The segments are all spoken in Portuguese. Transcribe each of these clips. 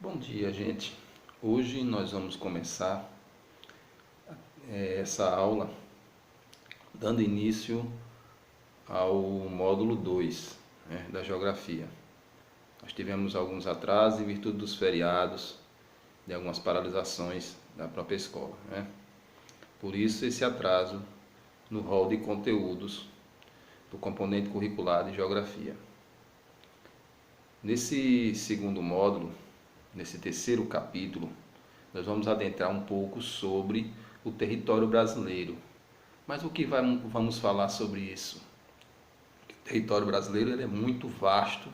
Bom dia, gente. Hoje nós vamos começar essa aula dando início ao módulo 2, da Geografia. Nós tivemos alguns atrasos em virtude dos feriados, de algumas paralisações da própria escola. Por isso esse atraso no rol de conteúdos do componente curricular de Geografia. Nesse segundo módulo, nesse terceiro capítulo, nós vamos adentrar um pouco sobre o território brasileiro. Mas o que vamos falar sobre isso? O território brasileiro ele é muito vasto,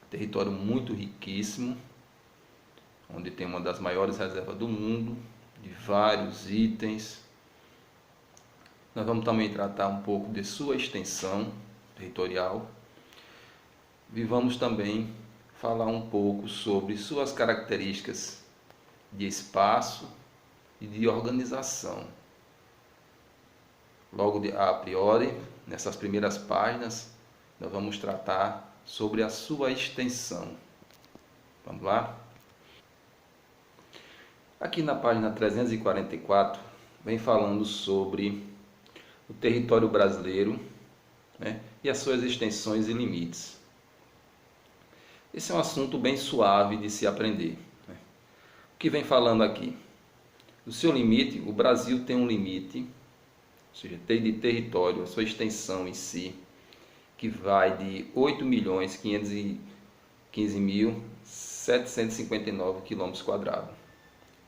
território muito riquíssimo, onde tem uma das maiores reservas do mundo, de vários itens. Nós vamos também tratar um pouco de sua extensão territorial. E vamos também falar um pouco sobre suas características de espaço e de organização. Logo a priori, nessas primeiras páginas, nós vamos tratar sobre a sua extensão. Vamos lá? Aqui na página 344, vem falando sobre o território brasileiro, e as suas extensões e limites. Esse é um assunto bem suave de se aprender. O que vem falando aqui? O seu limite, o Brasil tem um limite, ou seja, tem de território, a sua extensão em si, que vai de 8.515.759 km².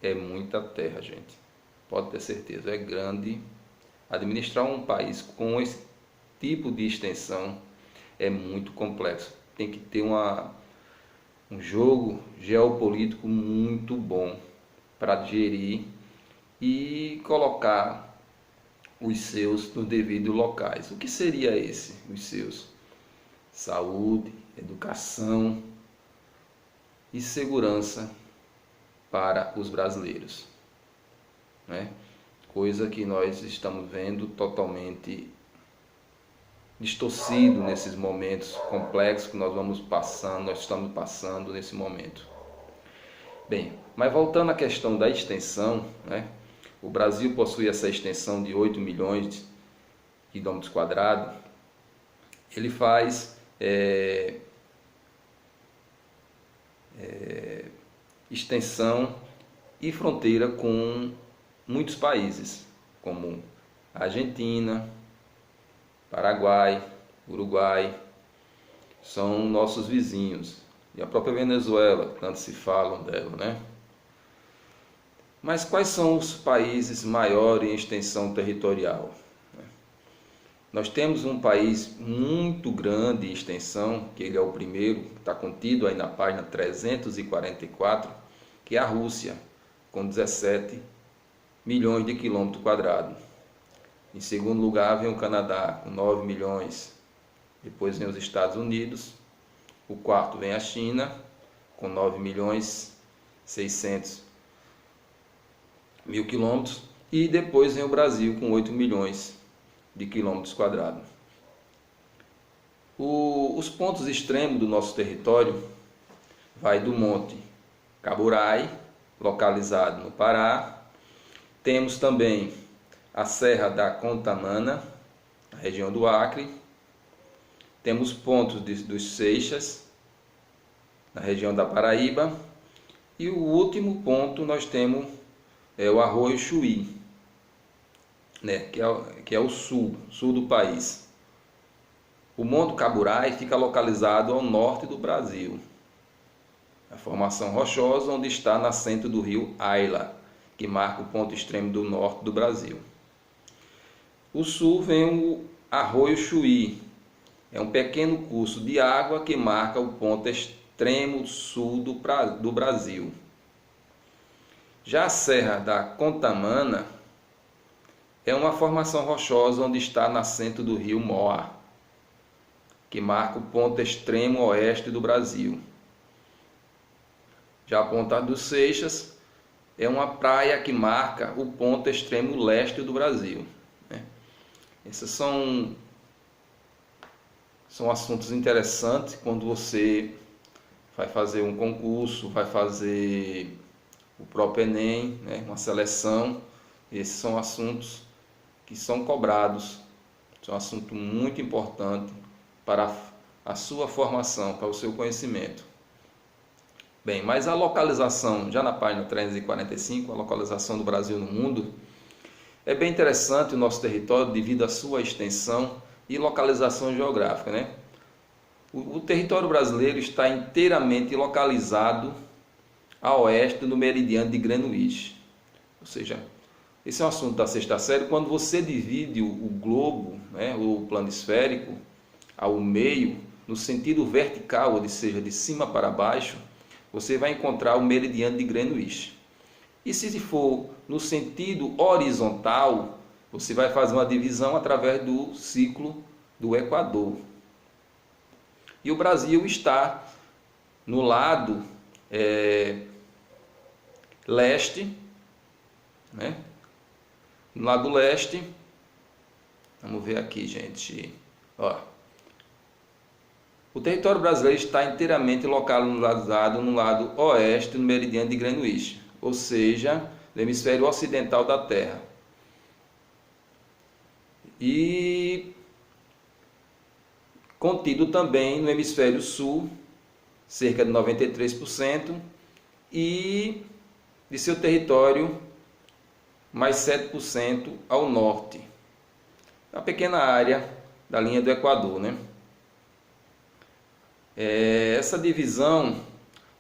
É muita terra, gente. Pode ter certeza, é grande. Administrar um país com esse tipo de extensão é muito complexo. Tem que ter um jogo geopolítico muito bom para gerir e colocar os seus nos devidos locais. O que seria os seus? Saúde, educação e segurança para os brasileiros. Coisa que nós estamos vendo totalmente distorcido nesses momentos complexos que nós estamos passando nesse momento. Bem, mas voltando à questão da extensão, o Brasil possui essa extensão de 8 milhões de km². Ele faz extensão e fronteira com muitos países, como Argentina, Paraguai, Uruguai, são nossos vizinhos. E a própria Venezuela, tanto se falam dela, Mas quais são os países maiores em extensão territorial? Nós temos um país muito grande em extensão, que ele é o primeiro, está contido aí na página 344, que é a Rússia, com 17 milhões de km². Em segundo lugar vem o Canadá, com 9 milhões. Depois vem os Estados Unidos. O quarto vem a China, com 9 milhões 600 mil quilômetros. E depois vem o Brasil, com 8 milhões de km². Os pontos extremos do nosso território vai do Monte Caburai, localizado no Pará. Temos também a Serra da Contamana, na região do Acre. Temos pontos dos Seixas, na região da Paraíba. E o último ponto nós temos o Arroio Chuí, que é o sul do país. O Monte Caburai fica localizado ao norte do Brasil. A formação rochosa onde está a nascente do rio Aila, que marca o ponto extremo do norte do Brasil. O sul vem o Arroio Chuí, é um pequeno curso de água que marca o ponto extremo sul do Brasil. Já a Serra da Contamana é uma formação rochosa onde está a nascente do rio Moa, que marca o ponto extremo oeste do Brasil. Já a Ponta dos Seixas é uma praia que marca o ponto extremo leste do Brasil. Esses são assuntos interessantes quando você vai fazer um concurso, vai fazer o próprio Enem, né, uma seleção. Esses são assuntos que são cobrados, são um assunto muito importante para a sua formação, para o seu conhecimento. Bem, mas a localização, já na página 345, a localização do Brasil no mundo, é bem interessante o nosso território devido à sua extensão e localização geográfica, né? O território brasileiro está inteiramente localizado a oeste do meridiano de Greenwich. Ou seja, esse é um assunto da sexta série. Quando você divide o globo, né, o planisférico, ao meio, no sentido vertical, ou seja, de cima para baixo, você vai encontrar o meridiano de Greenwich. E se for no sentido horizontal, você vai fazer uma divisão através do ciclo do Equador. E o Brasil está no lado leste, né? No lado leste, vamos ver aqui, gente. Ó. O território brasileiro está inteiramente localizado no lado oeste do meridiano de Greenwich, ou seja, no hemisfério ocidental da Terra. E contido também no hemisfério sul, cerca de 93%, e de seu território, mais 7% ao norte. Uma pequena área da linha do Equador, né? Essa divisão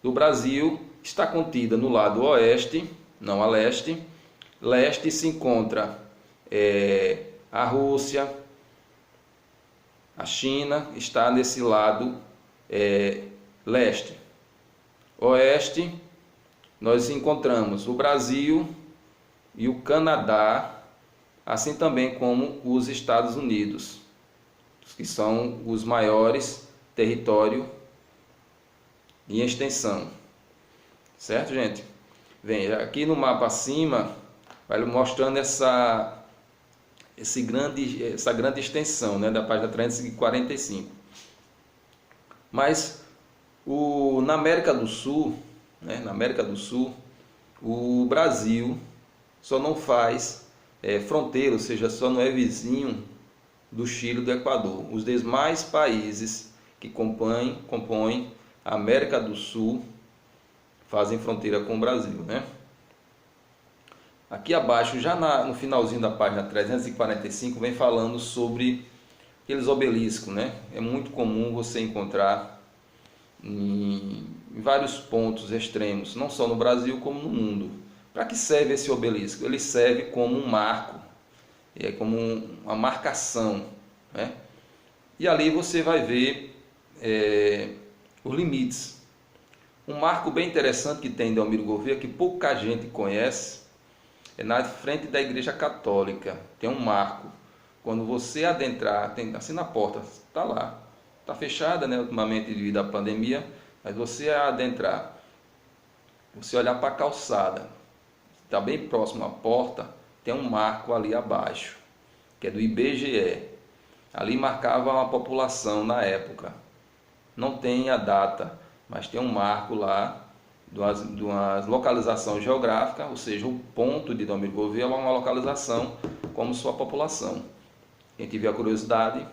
do Brasil está contida no lado oeste, não a leste. Leste se encontra a Rússia, a China está nesse lado leste. Oeste, nós encontramos o Brasil e o Canadá, assim também como os Estados Unidos, que são os maiores território em extensão. Certo, gente? Vem, aqui no mapa acima, vai mostrando essa grande extensão, né, da página 345. Mas na América do Sul, né, o Brasil só não faz fronteira, ou seja, só não é vizinho do Chile e do Equador. Os demais países que compõem a América do Sul fazem fronteira com o Brasil, né? Aqui abaixo, já no finalzinho da página 345, vem falando sobre aqueles obeliscos, né? É muito comum você encontrar em vários pontos extremos, não só no Brasil como no mundo. Para que serve esse obelisco? Ele serve como um marco, como uma marcação, né? E ali você vai ver os limites. Um marco bem interessante que tem em Delmiro Gouveia, que pouca gente conhece, é na frente da Igreja Católica. Tem um marco. Quando você adentrar, tem assim na porta, está lá. Está fechada, né, ultimamente devido à pandemia, mas você adentrar, você olhar para a calçada, está bem próximo à porta, tem um marco ali abaixo, que é do IBGE. Ali marcava a população na época. Não tem a data, mas tem um marco lá de uma localização geográfica, ou seja, o ponto de Delmiro Gouveia é uma localização como sua população. Quem tiver a curiosidade,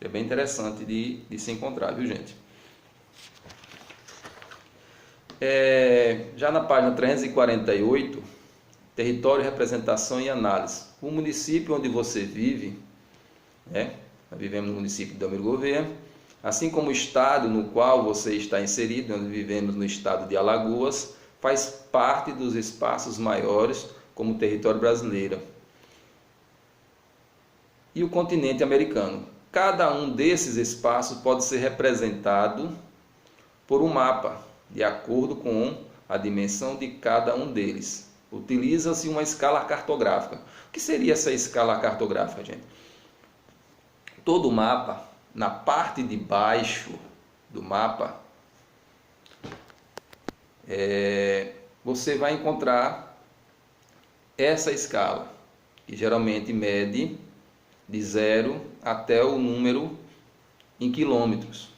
é bem interessante de se encontrar, viu, gente? Já na página 348, território, representação e análise. O município onde você vive, né? Nós vivemos no município de Delmiro Gouveia, assim como o estado no qual você está inserido, nós vivemos no estado de Alagoas, faz parte dos espaços maiores como o território brasileiro e o continente americano. Cada um desses espaços pode ser representado por um mapa, de acordo com a dimensão de cada um deles. Utiliza-se uma escala cartográfica. O que seria essa escala cartográfica, gente? Todo mapa, na parte de baixo do mapa, você vai encontrar essa escala, que geralmente mede de 0 até o número em quilômetros.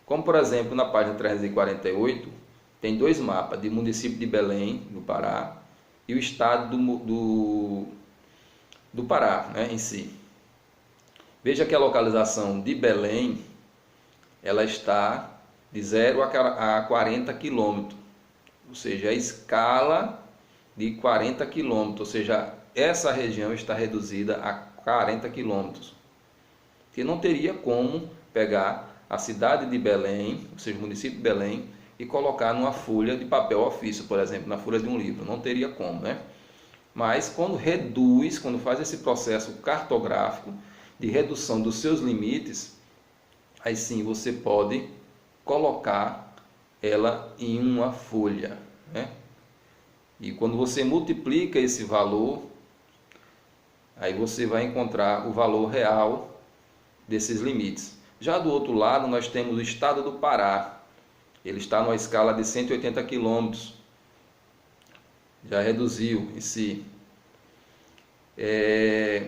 Como, por exemplo, na página 348, tem dois mapas de município de Belém, do Pará, e o estado do Pará, né, em si. Veja que a localização de Belém, ela está de 0 a 40 quilômetros, ou seja, a escala de 40 quilômetros, ou seja, essa região está reduzida a 40 quilômetros. Que não teria como pegar a cidade de Belém, ou seja, o município de Belém, e colocar numa folha de papel ofício, por exemplo, na folha de um livro. Não teria como, né? Mas quando reduz, quando faz esse processo cartográfico de redução dos seus limites, aí sim você pode colocar ela em uma folha, né? E quando você multiplica esse valor, aí você vai encontrar o valor real desses limites. Já do outro lado, nós temos o estado do Pará. Ele está numa escala de 180 quilômetros. Já reduziu em si.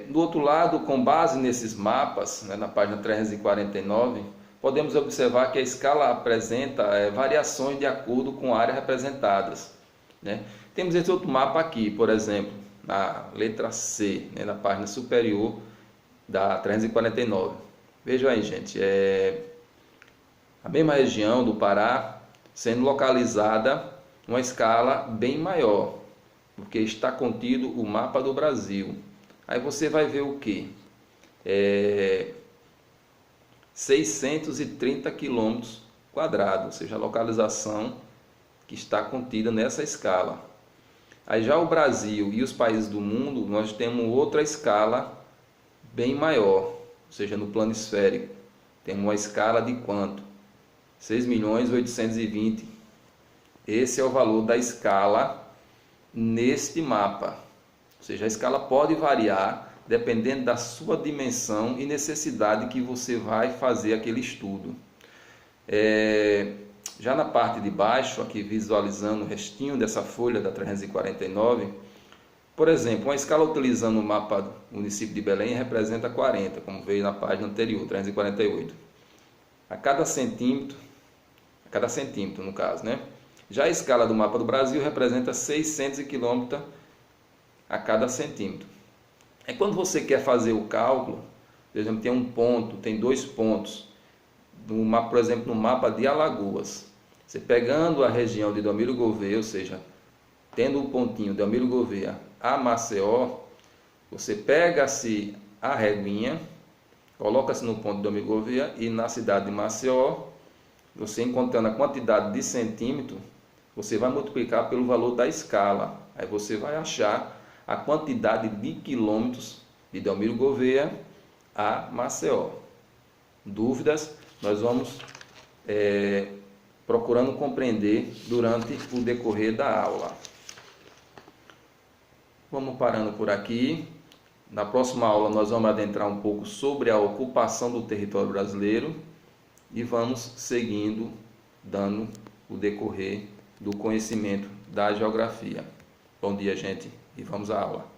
Do outro lado, com base nesses mapas, né, na página 349, podemos observar que a escala apresenta variações de acordo com áreas representadas, né? Temos esse outro mapa aqui, por exemplo, na letra C, né, na página superior da 349. Vejam aí, gente, a mesma região do Pará sendo localizada numa escala bem maior, porque está contido o mapa do Brasil. Aí você vai ver o que? 630 quilômetros quadrados, ou seja, a localização que está contida nessa escala. Aí já o Brasil e os países do mundo, nós temos outra escala bem maior, ou seja, no plano esférico. Temos uma escala de quanto? 6.820.000. Esse é o valor da escala neste mapa. Ou seja, a escala pode variar dependendo da sua dimensão e necessidade que você vai fazer aquele estudo. Já na parte de baixo, aqui visualizando o restinho dessa folha da 349, por exemplo, uma escala utilizando o mapa do município de Belém representa 40, como veio na página anterior, 348. A cada centímetro no caso, né? Já a escala do mapa do Brasil representa 600 km a cada centímetro. É quando você quer fazer o cálculo, por exemplo, tem um ponto, tem dois pontos, por exemplo, no mapa de Alagoas. Você pegando a região de Delmiro Gouveia, ou seja, tendo o pontinho de Delmiro Gouveia a Maceió, você pega-se a reguinha, coloca-se no ponto de Delmiro Gouveia e na cidade de Maceió, você encontrando a quantidade de centímetro, você vai multiplicar pelo valor da escala. Aí você vai achar a quantidade de quilômetros de Delmiro Gouveia a Maceió. Dúvidas? Nós vamos procurando compreender durante o decorrer da aula. Vamos parando por aqui. Na próxima aula nós vamos adentrar um pouco sobre a ocupação do território brasileiro e vamos seguindo, dando o decorrer do conhecimento da geografia. Bom dia, gente, e vamos à aula.